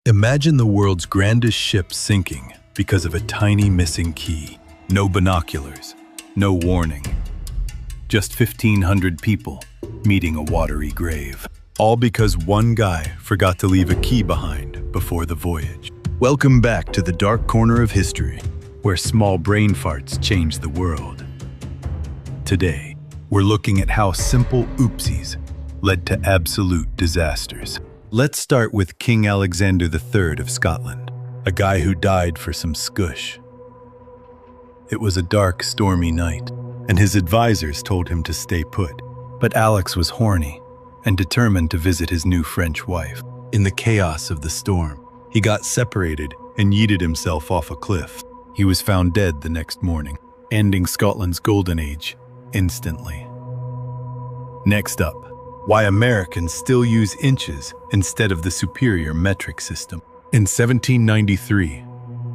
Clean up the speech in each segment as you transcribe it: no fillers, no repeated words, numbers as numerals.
Imagine the world's grandest ship sinking because of a tiny missing key. No binoculars, no warning. Just 1,500 people meeting a watery grave. All because one guy forgot to leave a key behind before the voyage. Welcome back to the dark corner of history, where small brain farts change the world. Today, we're looking at how simple oopsies led to absolute disasters. Let's start with King Alexander III of Scotland, a guy who died for some skush. It was a dark, stormy night, and his advisors told him to stay put. But Alex was horny and determined to visit his new French wife. In the chaos of the storm, he got separated and yeeted himself off a cliff. He was found dead the next morning, ending Scotland's golden age instantly. Next up, why Americans still use inches instead of the superior metric system. In 1793,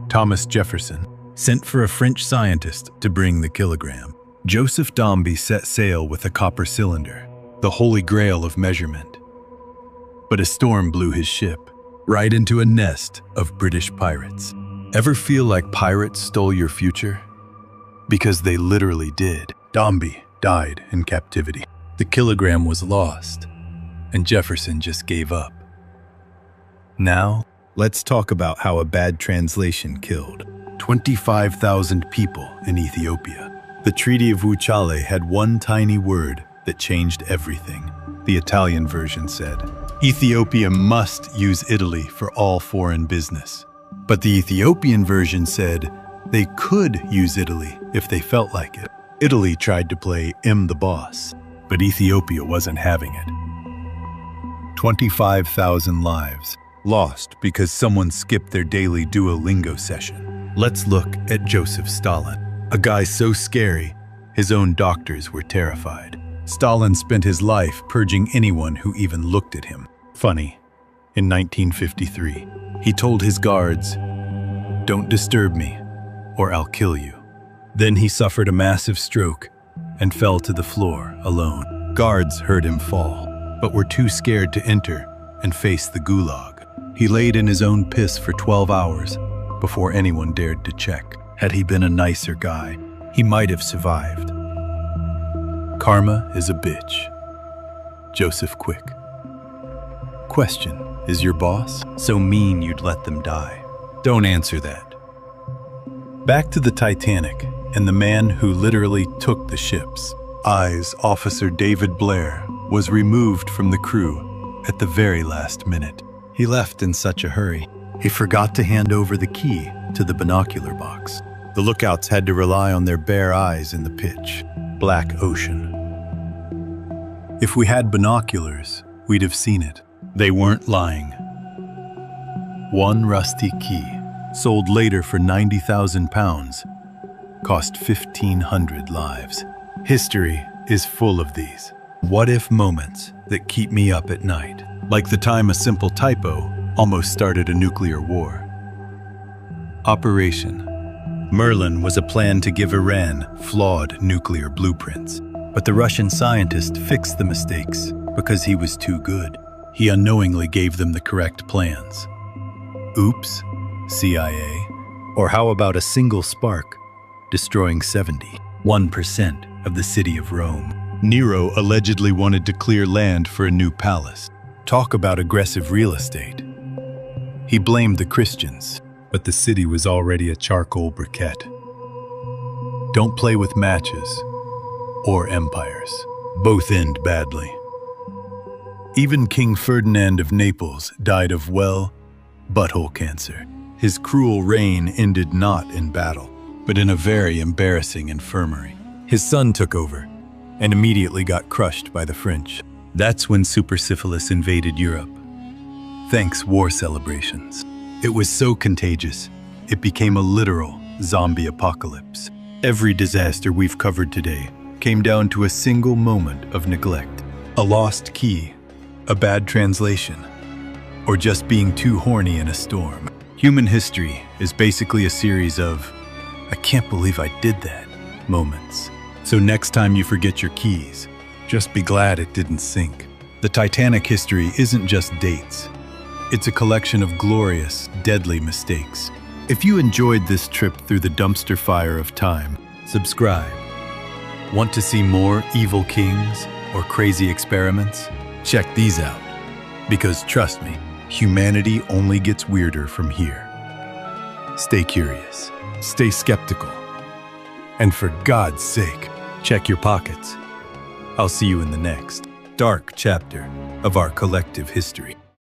Thomas Jefferson sent for a French scientist to bring the kilogram. Joseph Dombey set sail with a copper cylinder, the holy grail of measurement. But a storm blew his ship right into a nest of British pirates. Ever feel like pirates stole your future? Because they literally did. Dombey died in captivity. The kilogram was lost, and Jefferson just gave up. Now, let's talk about how a bad translation killed 25,000 people in Ethiopia. The Treaty of Wuchale had one tiny word that changed everything. The Italian version said, Ethiopia must use Italy for all foreign business. But the Ethiopian version said they could use Italy if they felt like it. Italy tried to play I'm the boss, but Ethiopia wasn't having it. 25,000 lives lost because someone skipped their daily Duolingo session. Let's look at Joseph Stalin, a guy so scary, his own doctors were terrified. Stalin spent his life purging anyone who even looked at him. Funny, in 1953, he told his guards, "Don't disturb me, or I'll kill you." Then he suffered a massive stroke and fell to the floor alone. Guards heard him fall, but were too scared to enter and face the gulag. He laid in his own piss for 12 hours before anyone dared to check. Had he been a nicer guy, he might have survived. Karma is a bitch. Joseph Quick. Question: is your boss so mean you'd let them die? Don't answer that. Back to the Titanic and the man who literally took the ship's eyes, Officer David Blair, was removed from the crew at the very last minute. He left in such a hurry, he forgot to hand over the key to the binocular box. The lookouts had to rely on their bare eyes in the pitch black ocean. If we had binoculars, we'd have seen it. They weren't lying. One rusty key, sold later for £90,000, cost 1,500 lives. History is full of these what-if moments that keep me up at night, like the time a simple typo almost started a nuclear war. Operation Merlin was a plan to give Iran flawed nuclear blueprints, but the Russian scientist fixed the mistakes because he was too good. He unknowingly gave them the correct plans. Oops, CIA. Or how about a single spark destroying 71% of the city of Rome? Nero allegedly wanted to clear land for a new palace. Talk about aggressive real estate. He blamed the Christians, but the city was already a charcoal briquette. Don't play with matches or empires. Both end badly. Even King Ferdinand of Naples died of, well, butthole cancer. His cruel reign ended not in battle, but in a very embarrassing infirmary. His son took over and immediately got crushed by the French. That's when super syphilis invaded Europe. Thanks, war celebrations. It was so contagious, it became a literal zombie apocalypse. Every disaster we've covered today came down to a single moment of neglect. A lost key, a bad translation, or just being too horny in a storm. Human history is basically a series of, I can't believe I did that, moments. So next time you forget your keys, just be glad it didn't sink. The Titanic history isn't just dates. It's a collection of glorious, deadly mistakes. If you enjoyed this trip through the dumpster fire of time, subscribe. Want to see more evil kings or crazy experiments? Check these out. Because trust me, humanity only gets weirder from here. Stay curious, stay skeptical, and for God's sake, check your pockets. I'll see you in the next dark chapter of our collective history.